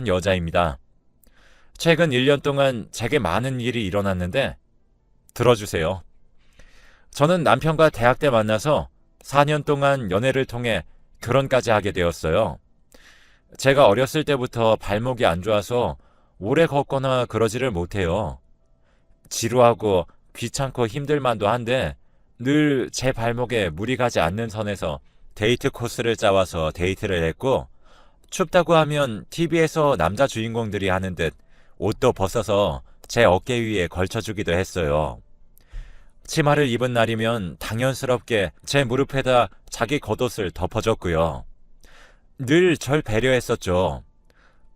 한 여자입니다. 최근 1년 동안 제게 많은 일이 일어났는데 들어주세요. 저는 남편과 대학 때 만나서 4년 동안 연애를 통해 결혼까지 하게 되었어요. 제가 어렸을 때부터 발목이 안 좋아서 오래 걷거나 그러지를 못해요. 지루하고 귀찮고 힘들만도 한데 늘 제 발목에 무리 가지 않는 선에서 데이트 코스를 짜와서 데이트를 했고, 춥다고 하면 TV에서 남자 주인공들이 하는 듯 옷도 벗어서 제 어깨 위에 걸쳐주기도 했어요. 치마를 입은 날이면 당연스럽게 제 무릎에다 자기 겉옷을 덮어줬고요. 늘 절 배려했었죠.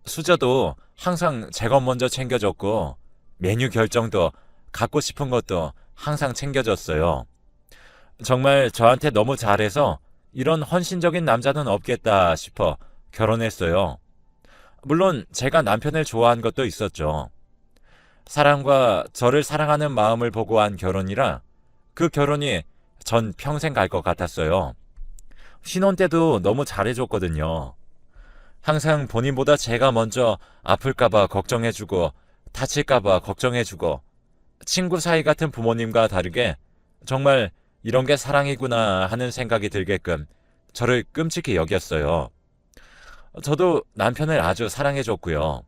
수저도 항상 제 것 먼저 챙겨줬고, 메뉴 결정도 갖고 싶은 것도 항상 챙겨줬어요. 정말 저한테 너무 잘해서 이런 헌신적인 남자는 없겠다 싶어 결혼했어요. 물론 제가 남편을 좋아한 것도 있었죠. 사랑과 저를 사랑하는 마음을 보고 한 결혼이라 그 결혼이 전 평생 갈 것 같았어요. 신혼 때도 너무 잘해줬거든요. 항상 본인보다 제가 먼저 아플까봐 걱정해주고 다칠까봐 걱정해주고, 친구 사이 같은 부모님과 다르게 정말 이런 게 사랑이구나 하는 생각이 들게끔 저를 끔찍히 여겼어요. 저도 남편을 아주 사랑해줬고요.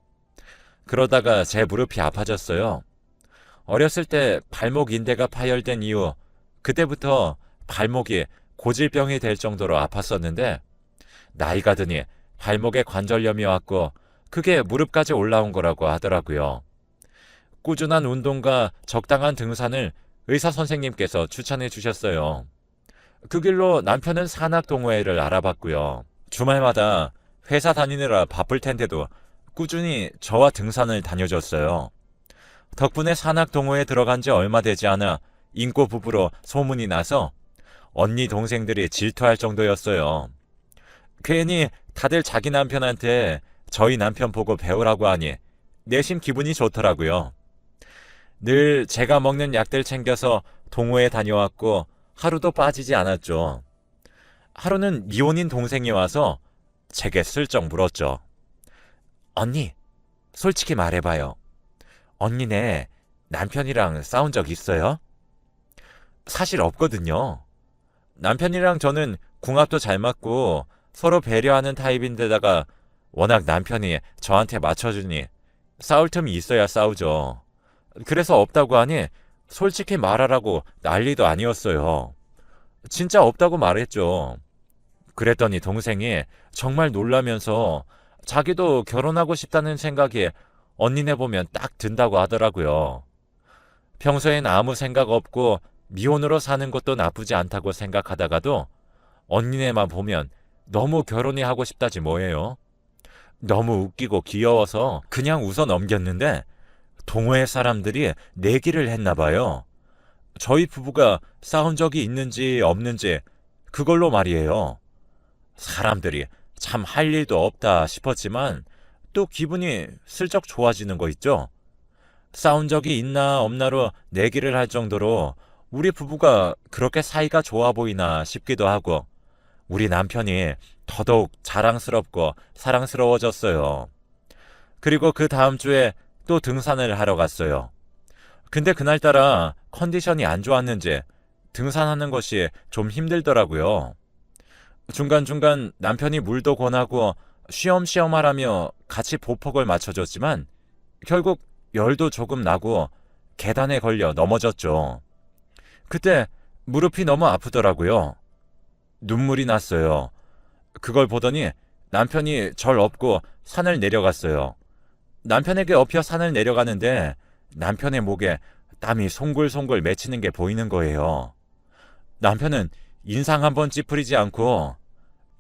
그러다가 제 무릎이 아파졌어요. 어렸을 때 발목 인대가 파열된 이후 그때부터 발목이 고질병이 될 정도로 아팠었는데, 나이가 드니 발목에 관절염이 왔고 그게 무릎까지 올라온 거라고 하더라고요. 꾸준한 운동과 적당한 등산을 의사 선생님께서 추천해 주셨어요. 그 길로 남편은 산악 동호회를 알아봤고요. 주말마다 회사 다니느라 바쁠 텐데도 꾸준히 저와 등산을 다녀줬어요. 덕분에 산악 동호회에 들어간 지 얼마 되지 않아 인고 부부로 소문이 나서 언니 동생들이 질투할 정도였어요. 괜히 다들 자기 남편한테 저희 남편 보고 배우라고 하니 내심 기분이 좋더라고요. 늘 제가 먹는 약들 챙겨서 동호회 다녀왔고 하루도 빠지지 않았죠. 하루는 미혼인 동생이 와서 제게 슬쩍 물었죠. 언니, 솔직히 말해봐요. 언니네 남편이랑 싸운 적 있어요? 사실 없거든요. 남편이랑 저는 궁합도 잘 맞고 서로 배려하는 타입인데다가 워낙 남편이 저한테 맞춰주니 싸울 틈이 있어야 싸우죠. 그래서 없다고 하니 솔직히 말하라고 난리도 아니었어요. 진짜 없다고 말했죠. 그랬더니 동생이 정말 놀라면서 자기도 결혼하고 싶다는 생각이 언니네 보면 딱 든다고 하더라고요. 평소엔 아무 생각 없고 미혼으로 사는 것도 나쁘지 않다고 생각하다가도 언니네만 보면 너무 결혼이 하고 싶다지 뭐예요. 너무 웃기고 귀여워서 그냥 웃어 넘겼는데 동호회 사람들이 내기를 했나 봐요. 저희 부부가 싸운 적이 있는지 없는지 그걸로 말이에요. 사람들이 참 할 일도 없다 싶었지만 또 기분이 슬쩍 좋아지는 거 있죠. 싸운 적이 있나 없나로 내기를 할 정도로 우리 부부가 그렇게 사이가 좋아 보이나 싶기도 하고, 우리 남편이 더더욱 자랑스럽고 사랑스러워졌어요. 그리고 그 다음 주에 또 등산을 하러 갔어요. 근데 그날따라 컨디션이 안 좋았는지 등산하는 것이 좀 힘들더라고요. 중간중간 남편이 물도 권하고 쉬엄쉬엄 하라며 같이 보폭을 맞춰줬지만 결국 열도 조금 나고 계단에 걸려 넘어졌죠. 그때 무릎이 너무 아프더라고요. 눈물이 났어요. 그걸 보더니 남편이 절 업고 산을 내려갔어요. 남편에게 업혀 산을 내려가는데 남편의 목에 땀이 송글송글 맺히는 게 보이는 거예요. 남편은 인상 한번 찌푸리지 않고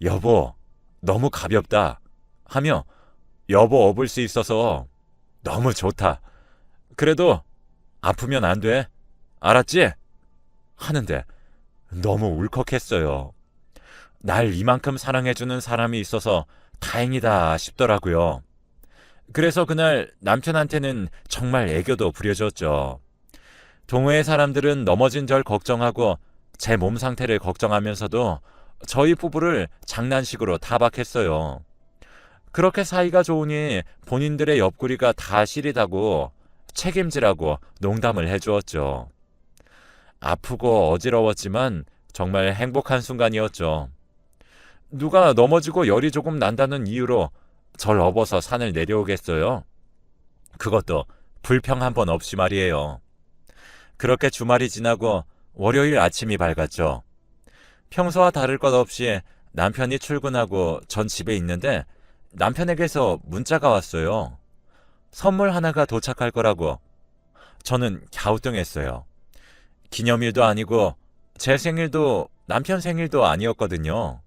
여보, 너무 가볍다 하며 여보 업을 수 있어서 너무 좋다. 그래도 아프면 안 돼. 알았지? 하는데 너무 울컥했어요. 날 이만큼 사랑해주는 사람이 있어서 다행이다 싶더라고요. 그래서 그날 남편한테는 정말 애교도 부려줬죠. 동호회 사람들은 넘어진 절 걱정하고 제 몸 상태를 걱정하면서도 저희 부부를 장난식으로 타박했어요. 그렇게 사이가 좋으니 본인들의 옆구리가 다 시리다고 책임지라고 농담을 해주었죠. 아프고 어지러웠지만 정말 행복한 순간이었죠. 누가 넘어지고 열이 조금 난다는 이유로 절 업어서 산을 내려오겠어요? 그것도 불평 한 번 없이 말이에요. 그렇게 주말이 지나고 월요일 아침이 밝았죠. 평소와 다를 것 없이 남편이 출근하고 전 집에 있는데 남편에게서 문자가 왔어요. 선물 하나가 도착할 거라고. 저는 갸우뚱했어요. 기념일도 아니고 제 생일도 남편 생일도 아니었거든요.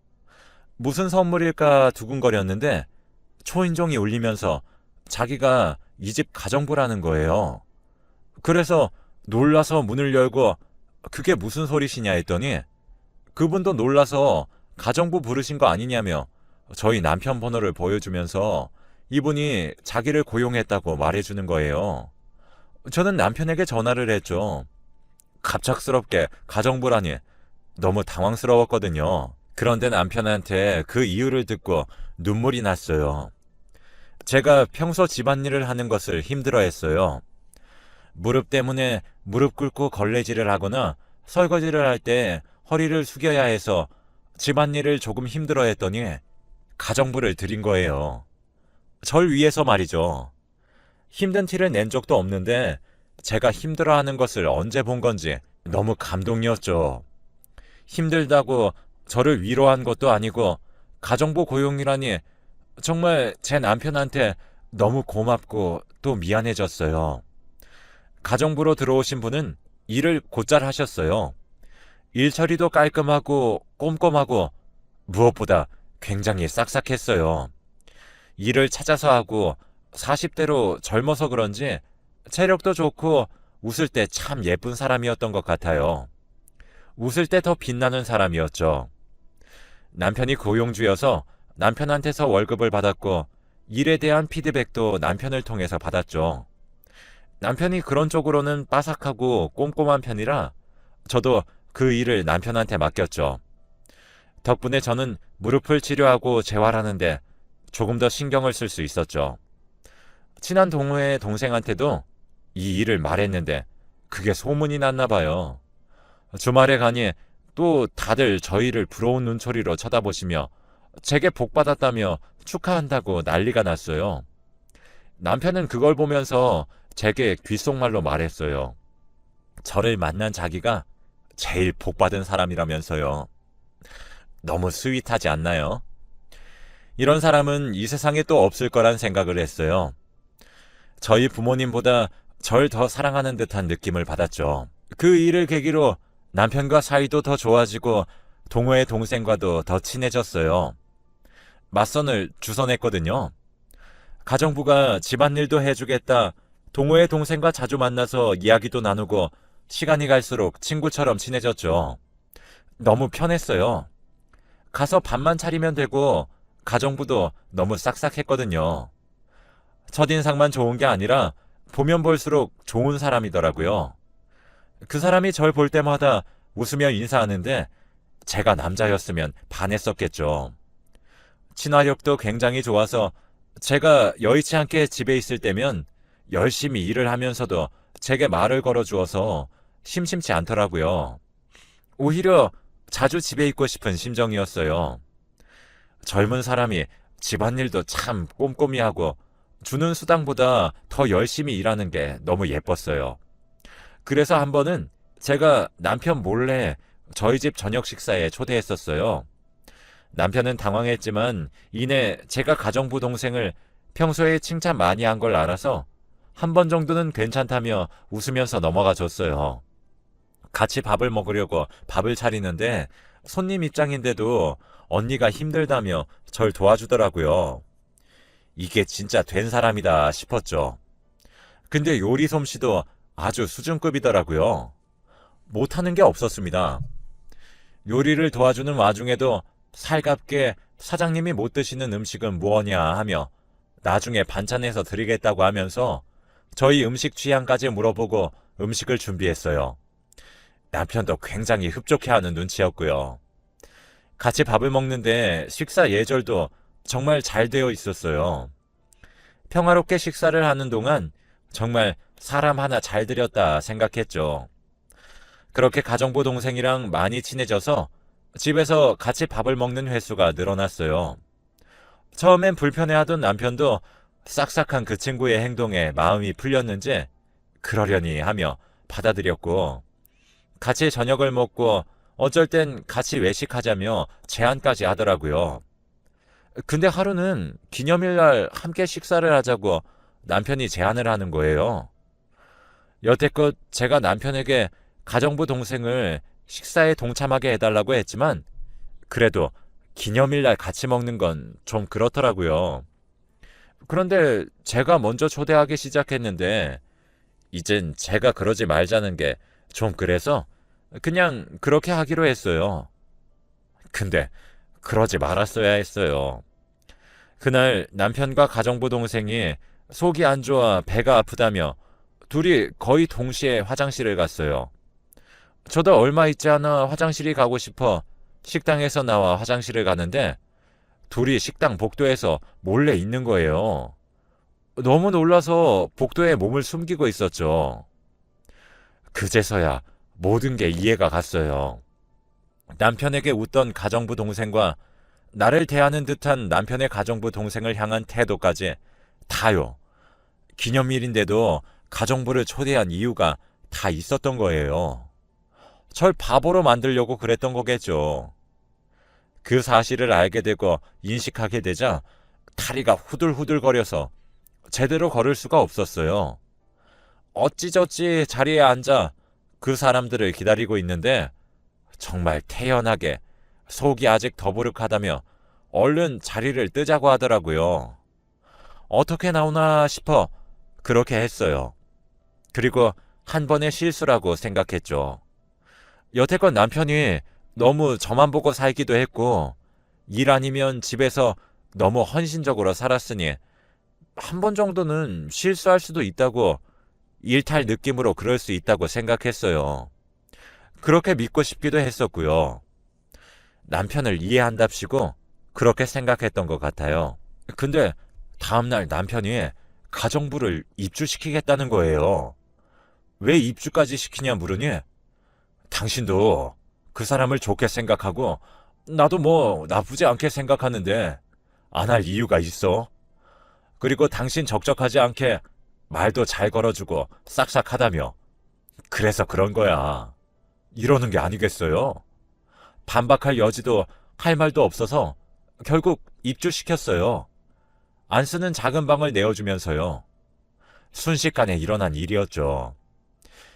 무슨 선물일까 두근거렸는데 초인종이 울리면서 자기가 이 집 가정부라는 거예요. 그래서 놀라서 문을 열고 그게 무슨 소리시냐 했더니 그분도 놀라서 가정부 부르신 거 아니냐며 저희 남편 번호를 보여주면서 이분이 자기를 고용했다고 말해주는 거예요. 저는 남편에게 전화를 했죠. 갑작스럽게 가정부라니 너무 당황스러웠거든요. 그런데 남편한테 그 이유를 듣고 눈물이 났어요. 제가 평소 집안일을 하는 것을 힘들어했어요. 무릎 때문에 무릎 꿇고 걸레질을 하거나 설거지를 할 때 허리를 숙여야 해서 집안일을 조금 힘들어했더니 가정부를 드린 거예요. 절 위해서 말이죠. 힘든 티를 낸 적도 없는데 제가 힘들어하는 것을 언제 본 건지 너무 감동이었죠. 힘들다고 저를 위로한 것도 아니고 가정부 고용이라니 정말 제 남편한테 너무 고맙고 또 미안해졌어요. 가정부로 들어오신 분은 일을 곧잘 하셨어요. 일 처리도 깔끔하고 꼼꼼하고 무엇보다 굉장히 싹싹했어요. 일을 찾아서 하고 40대로 젊어서 그런지 체력도 좋고 웃을 때 참 예쁜 사람이었던 것 같아요. 웃을 때 더 빛나는 사람이었죠. 남편이 고용주여서 남편한테서 월급을 받았고 일에 대한 피드백도 남편을 통해서 받았죠. 남편이 그런 쪽으로는 빠삭하고 꼼꼼한 편이라 저도 그 일을 남편한테 맡겼죠. 덕분에 저는 무릎을 치료하고 재활하는데 조금 더 신경을 쓸 수 있었죠. 친한 동호회 동생한테도 이 일을 말했는데 그게 소문이 났나 봐요. 주말에 가니 또 다들 저희를 부러운 눈초리로 쳐다보시며 제게 복 받았다며 축하한다고 난리가 났어요. 남편은 그걸 보면서 제게 귓속말로 말했어요. 저를 만난 자기가 제일 복 받은 사람이라면서요. 너무 스윗하지 않나요? 이런 사람은 이 세상에 또 없을 거란 생각을 했어요. 저희 부모님보다 절 더 사랑하는 듯한 느낌을 받았죠. 그 일을 계기로 남편과 사이도 더 좋아지고 동호회 동생과도 더 친해졌어요. 맞선을 주선했거든요. 가정부가 집안일도 해주겠다. 동호회 동생과 자주 만나서 이야기도 나누고 시간이 갈수록 친구처럼 친해졌죠. 너무 편했어요. 가서 밥만 차리면 되고 가정부도 너무 싹싹했거든요. 첫인상만 좋은 게 아니라 보면 볼수록 좋은 사람이더라고요. 그 사람이 절 볼 때마다 웃으며 인사하는데 제가 남자였으면 반했었겠죠. 친화력도 굉장히 좋아서 제가 여의치 않게 집에 있을 때면 열심히 일을 하면서도 제게 말을 걸어주어서 심심치 않더라고요. 오히려 자주 집에 있고 싶은 심정이었어요. 젊은 사람이 집안일도 참 꼼꼼히 하고 주는 수당보다 더 열심히 일하는 게 너무 예뻤어요. 그래서 한 번은 제가 남편 몰래 저희 집 저녁 식사에 초대했었어요. 남편은 당황했지만 이내 제가 가정부 동생을 평소에 칭찬 많이 한 걸 알아서 한 번 정도는 괜찮다며 웃으면서 넘어가 줬어요. 같이 밥을 먹으려고 밥을 차리는데 손님 입장인데도 언니가 힘들다며 절 도와주더라고요. 이게 진짜 된 사람이다 싶었죠. 근데 요리 솜씨도 아주 수준급이더라고요. 못하는 게 없었습니다. 요리를 도와주는 와중에도 살갑게 사장님이 못 드시는 음식은 무엇냐 하며 나중에 반찬해서 드리겠다고 하면서 저희 음식 취향까지 물어보고 음식을 준비했어요. 남편도 굉장히 흡족해하는 눈치였고요. 같이 밥을 먹는데 식사 예절도 정말 잘 되어 있었어요. 평화롭게 식사를 하는 동안 정말 사람 하나 잘 들였다 생각했죠. 그렇게 가정부 동생이랑 많이 친해져서 집에서 같이 밥을 먹는 횟수가 늘어났어요. 처음엔 불편해하던 남편도 싹싹한 그 친구의 행동에 마음이 풀렸는지 그러려니 하며 받아들였고, 같이 저녁을 먹고 어쩔 땐 같이 외식하자며 제안까지 하더라고요. 근데 하루는 기념일날 함께 식사를 하자고 남편이 제안을 하는 거예요. 여태껏 제가 남편에게 가정부 동생을 식사에 동참하게 해달라고 했지만 그래도 기념일날 같이 먹는 건 좀 그렇더라고요. 그런데 제가 먼저 초대하기 시작했는데 이젠 제가 그러지 말자는 게 좀 그래서 그냥 그렇게 하기로 했어요. 근데 그러지 말았어야 했어요. 그날 남편과 가정부 동생이 속이 안 좋아 배가 아프다며 둘이 거의 동시에 화장실을 갔어요. 저도 얼마 있지 않아 화장실이 가고 싶어 식당에서 나와 화장실을 가는데 둘이 식당 복도에서 몰래 있는 거예요. 너무 놀라서 복도에 몸을 숨기고 있었죠. 그제서야 모든 게 이해가 갔어요. 남편에게 웃던 가정부 동생과 나를 대하는 듯한 남편의 가정부 동생을 향한 태도까지 다요. 기념일인데도 가정부를 초대한 이유가 다 있었던 거예요. 절 바보로 만들려고 그랬던 거겠죠. 그 사실을 알게 되고 인식하게 되자 다리가 후들후들거려서 제대로 걸을 수가 없었어요. 어찌저찌 자리에 앉아 그 사람들을 기다리고 있는데 정말 태연하게 속이 아직 더부룩하다며 얼른 자리를 뜨자고 하더라고요. 어떻게 나오나 싶어 그렇게 했어요. 그리고 한 번의 실수라고 생각했죠. 여태껏 남편이 너무 저만 보고 살기도 했고 일 아니면 집에서 너무 헌신적으로 살았으니 한 번 정도는 실수할 수도 있다고, 일탈 느낌으로 그럴 수 있다고 생각했어요. 그렇게 믿고 싶기도 했었고요. 남편을 이해한답시고 그렇게 생각했던 것 같아요. 근데 다음날 남편이 가정부를 입주시키겠다는 거예요. 왜 입주까지 시키냐 물으니 당신도 그 사람을 좋게 생각하고 나도 뭐 나쁘지 않게 생각하는데 안 할 이유가 있어? 그리고 당신 적적하지 않게 말도 잘 걸어주고 싹싹하다며. 그래서 그런 거야. 이러는 게 아니겠어요? 반박할 여지도 할 말도 없어서 결국 입주시켰어요. 안 쓰는 작은 방을 내어주면서요. 순식간에 일어난 일이었죠.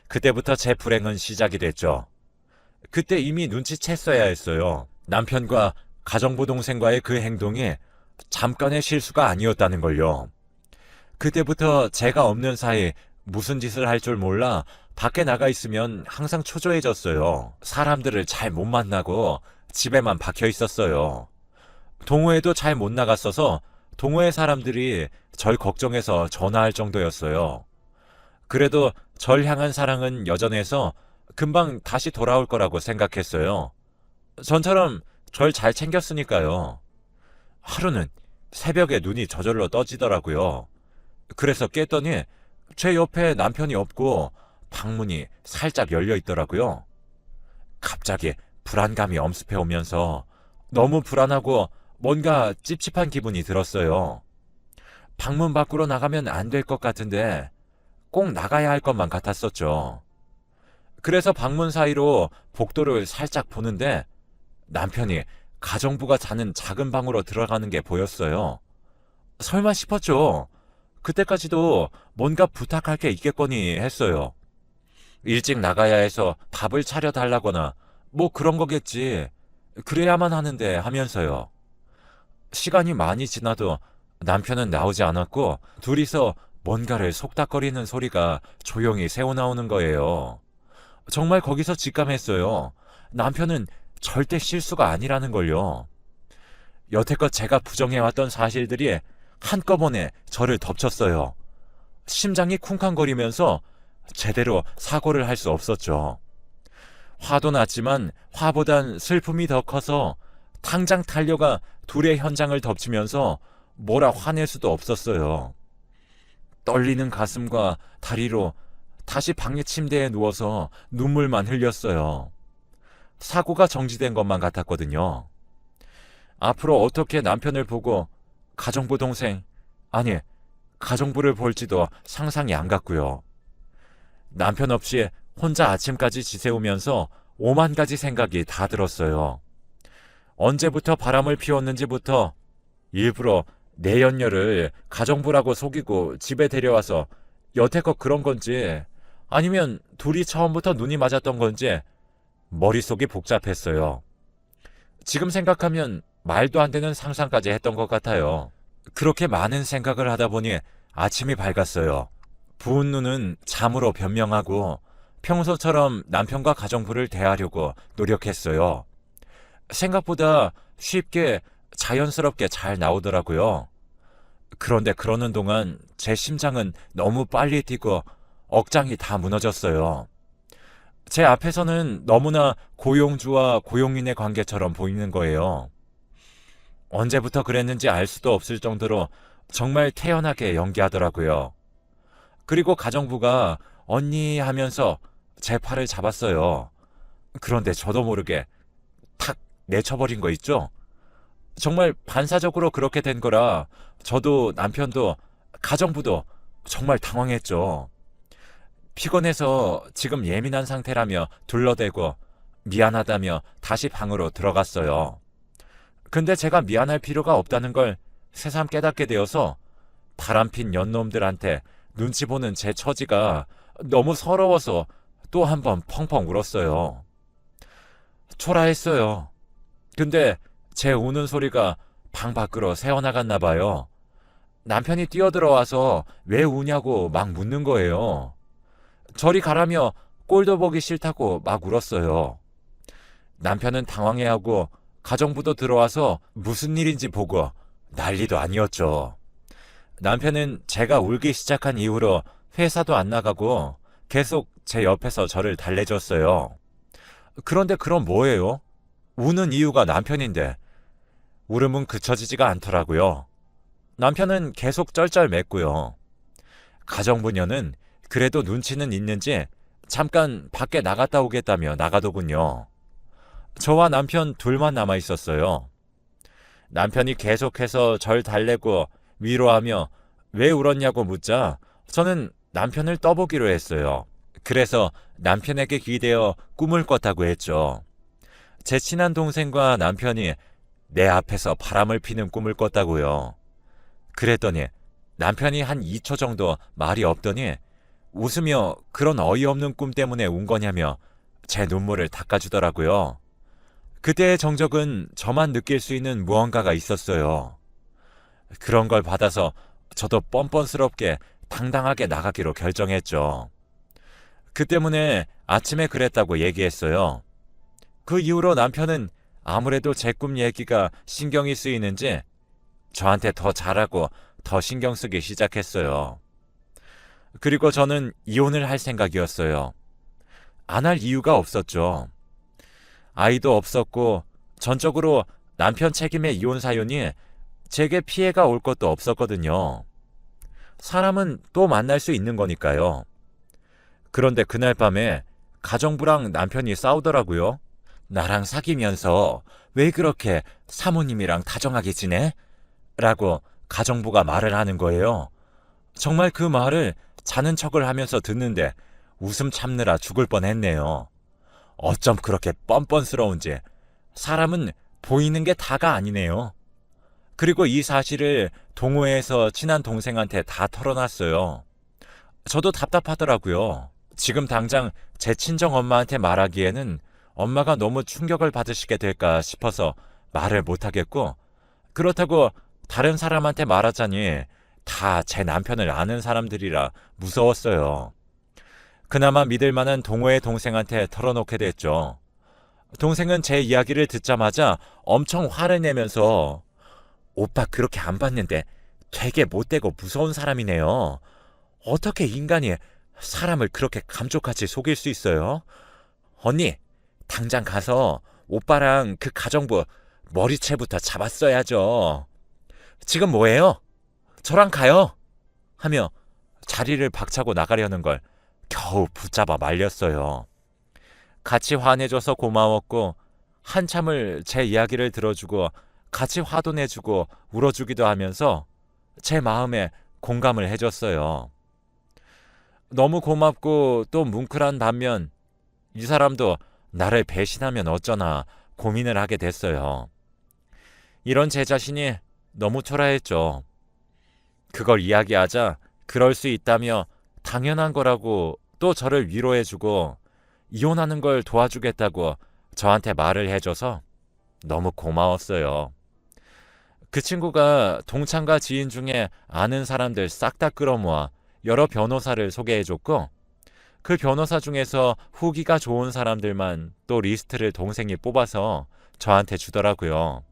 그때부터 제 불행은 시작이 됐죠. 그때 이미 눈치챘어야 했어요. 남편과 가정부 동생과의 그 행동이 잠깐의 실수가 아니었다는 걸요. 그때부터 제가 없는 사이 무슨 짓을 할 줄 몰라 밖에 나가 있으면 항상 초조해졌어요. 사람들을 잘 못 만나고 집에만 박혀 있었어요. 동호회도 잘 못 나갔어서 동호회 사람들이 절 걱정해서 전화할 정도였어요. 그래도 절 향한 사랑은 여전해서 금방 다시 돌아올 거라고 생각했어요. 전처럼 절 잘 챙겼으니까요. 하루는 새벽에 눈이 저절로 떠지더라고요. 그래서 깼더니 제 옆에 남편이 없고 방문이 살짝 열려 있더라고요. 갑자기 불안감이 엄습해 오면서 너무 불안하고 뭔가 찝찝한 기분이 들었어요. 방문 밖으로 나가면 안 될 것 같은데 꼭 나가야 할 것만 같았었죠. 그래서 방문 사이로 복도를 살짝 보는데 남편이 가정부가 자는 작은 방으로 들어가는 게 보였어요. 설마 싶었죠. 그때까지도 뭔가 부탁할 게 있겠거니 했어요. 일찍 나가야 해서 밥을 차려달라거나 뭐 그런 거겠지. 그래야만 하는데 하면서요. 시간이 많이 지나도 남편은 나오지 않았고 둘이서 뭔가를 속닥거리는 소리가 조용히 새어나오는 거예요. 정말 거기서 직감했어요. 남편은 절대 실수가 아니라는 걸요. 여태껏 제가 부정해왔던 사실들이 한꺼번에 저를 덮쳤어요. 심장이 쿵쾅거리면서 제대로 사고를 할 수 없었죠. 화도 났지만 화보단 슬픔이 더 커서 당장 달려가 둘의 현장을 덮치면서 뭐라 화낼 수도 없었어요. 떨리는 가슴과 다리로 다시 방의 침대에 누워서 눈물만 흘렸어요. 사고가 정지된 것만 같았거든요. 앞으로 어떻게 남편을 보고 가정부 동생, 아니, 가정부를 볼지도 상상이 안 갔고요. 남편 없이 혼자 아침까지 지새우면서 5만 가지 생각이 다 들었어요. 언제부터 바람을 피웠는지부터 일부러 내연녀를 가정부라고 속이고 집에 데려와서 여태껏 그런 건지 아니면 둘이 처음부터 눈이 맞았던 건지 머릿속이 복잡했어요. 지금 생각하면 말도 안 되는 상상까지 했던 것 같아요. 그렇게 많은 생각을 하다 보니 아침이 밝았어요. 부은 눈은 잠으로 변명하고 평소처럼 남편과 가정부를 대하려고 노력했어요. 생각보다 쉽게 자연스럽게 잘 나오더라고요. 그런데 그러는 동안 제 심장은 너무 빨리 뛰고 억장이 다 무너졌어요. 제 앞에서는 너무나 고용주와 고용인의 관계처럼 보이는 거예요. 언제부터 그랬는지 알 수도 없을 정도로 정말 태연하게 연기하더라고요. 그리고 가정부가 언니 하면서 제 팔을 잡았어요. 그런데 저도 모르게 탁 내쳐버린 거 있죠? 정말 반사적으로 그렇게 된 거라 저도 남편도 가정부도 정말 당황했죠. 피곤해서 지금 예민한 상태라며 둘러대고 미안하다며 다시 방으로 들어갔어요. 근데 제가 미안할 필요가 없다는 걸 새삼 깨닫게 되어서 바람핀 연놈들한테 눈치 보는 제 처지가 너무 서러워서 또 한 번 펑펑 울었어요. 초라했어요. 근데 제 우는 소리가 방 밖으로 새어나갔나 봐요. 남편이 뛰어들어와서 왜 우냐고 막 묻는 거예요. 저리 가라며 꼴도 보기 싫다고 막 울었어요. 남편은 당황해하고 가정부도 들어와서 무슨 일인지 보고 난리도 아니었죠. 남편은 제가 울기 시작한 이후로 회사도 안 나가고 계속 제 옆에서 저를 달래줬어요. 그런데 그럼 뭐예요? 우는 이유가 남편인데 울음은 그쳐지지가 않더라고요. 남편은 계속 쩔쩔맸고요. 가정부녀는 그래도 눈치는 있는지 잠깐 밖에 나갔다 오겠다며 나가더군요. 저와 남편 둘만 남아 있었어요. 남편이 계속해서 절 달래고 위로하며 왜 울었냐고 묻자 저는 남편을 떠보기로 했어요. 그래서 남편에게 기대어 꿈을 꿨다고 했죠. 제 친한 동생과 남편이 내 앞에서 바람을 피는 꿈을 꿨다고요. 그랬더니 남편이 한 2초 정도 말이 없더니 웃으며 그런 어이없는 꿈 때문에 운 거냐며 제 눈물을 닦아주더라고요. 그때의 정적은 저만 느낄 수 있는 무언가가 있었어요. 그런 걸 받아서 저도 뻔뻔스럽게 당당하게 나가기로 결정했죠. 그 때문에 아침에 그랬다고 얘기했어요. 그 이후로 남편은 아무래도 제 꿈 얘기가 신경이 쓰이는지 저한테 더 잘하고 더 신경 쓰기 시작했어요. 그리고 저는 이혼을 할 생각이었어요. 안 할 이유가 없었죠. 아이도 없었고 전적으로 남편 책임의 이혼 사연이 제게 피해가 올 것도 없었거든요. 사람은 또 만날 수 있는 거니까요. 그런데 그날 밤에 가정부랑 남편이 싸우더라고요. 나랑 사귀면서 왜 그렇게 사모님이랑 다정하게 지내? 라고 가정부가 말을 하는 거예요. 정말 그 말을 자는 척을 하면서 듣는데 웃음 참느라 죽을 뻔했네요. 어쩜 그렇게 뻔뻔스러운지 사람은 보이는 게 다가 아니네요. 그리고 이 사실을 동호회에서 친한 동생한테 다 털어놨어요. 저도 답답하더라고요. 지금 당장 제 친정 엄마한테 말하기에는 엄마가 너무 충격을 받으시게 될까 싶어서 말을 못하겠고, 그렇다고 다른 사람한테 말하자니 다 제 남편을 아는 사람들이라 무서웠어요. 그나마 믿을 만한 동호회 동생한테 털어놓게 됐죠. 동생은 제 이야기를 듣자마자 엄청 화를 내면서 오빠 그렇게 안 봤는데 되게 못되고 무서운 사람이네요. 어떻게 인간이 사람을 그렇게 감쪽같이 속일 수 있어요? 언니, 당장 가서 오빠랑 그 가정부 머리채부터 잡았어야죠. 지금 뭐해요? 저랑 가요. 하며 자리를 박차고 나가려는 걸 겨우 붙잡아 말렸어요. 같이 화내줘서 고마웠고 한참을 제 이야기를 들어주고 같이 화도 내주고 울어주기도 하면서 제 마음에 공감을 해줬어요. 너무 고맙고 또 뭉클한 반면 이 사람도 나를 배신하면 어쩌나 고민을 하게 됐어요. 이런 제 자신이 너무 초라했죠. 그걸 이야기하자 그럴 수 있다며 당연한 거라고 또 저를 위로해주고 이혼하는 걸 도와주겠다고 저한테 말을 해줘서 너무 고마웠어요. 그 친구가 동창과 지인 중에 아는 사람들 싹 다 끌어모아 여러 변호사를 소개해줬고 그 변호사 중에서 후기가 좋은 사람들만 또 리스트를 동생이 뽑아서 저한테 주더라고요.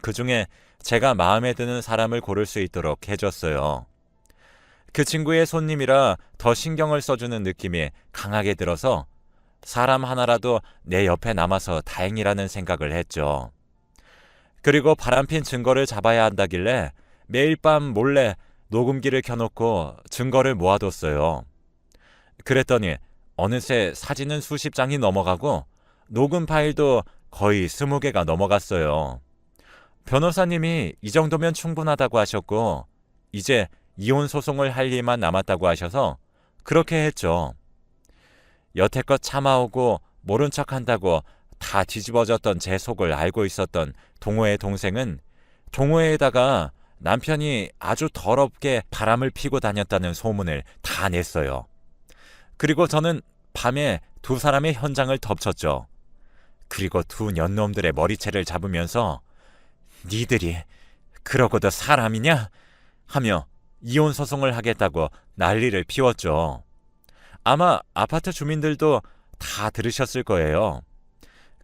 그 중에 제가 마음에 드는 사람을 고를 수 있도록 해줬어요. 그 친구의 손님이라 더 신경을 써주는 느낌이 강하게 들어서 사람 하나라도 내 옆에 남아서 다행이라는 생각을 했죠. 그리고 바람핀 증거를 잡아야 한다길래 매일 밤 몰래 녹음기를 켜놓고 증거를 모아뒀어요. 그랬더니 어느새 사진은 수십 장이 넘어가고 녹음 파일도 거의 20개가 넘어갔어요. 변호사님이 이 정도면 충분하다고 하셨고 이제 이혼 소송을 할 일만 남았다고 하셔서 그렇게 했죠. 여태껏 참아오고 모른 척한다고 다 뒤집어졌던 제 속을 알고 있었던 동호의 동생은 동호회에다가 남편이 아주 더럽게 바람을 피고 다녔다는 소문을 다 냈어요. 그리고 저는 밤에 두 사람의 현장을 덮쳤죠. 그리고 두 년놈들의 머리채를 잡으면서 니들이 그러고도 사람이냐? 하며 이혼 소송을 하겠다고 난리를 피웠죠. 아마 아파트 주민들도 다 들으셨을 거예요.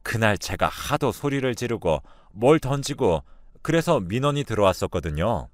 그날 제가 하도 소리를 지르고 뭘 던지고 그래서 민원이 들어왔었거든요.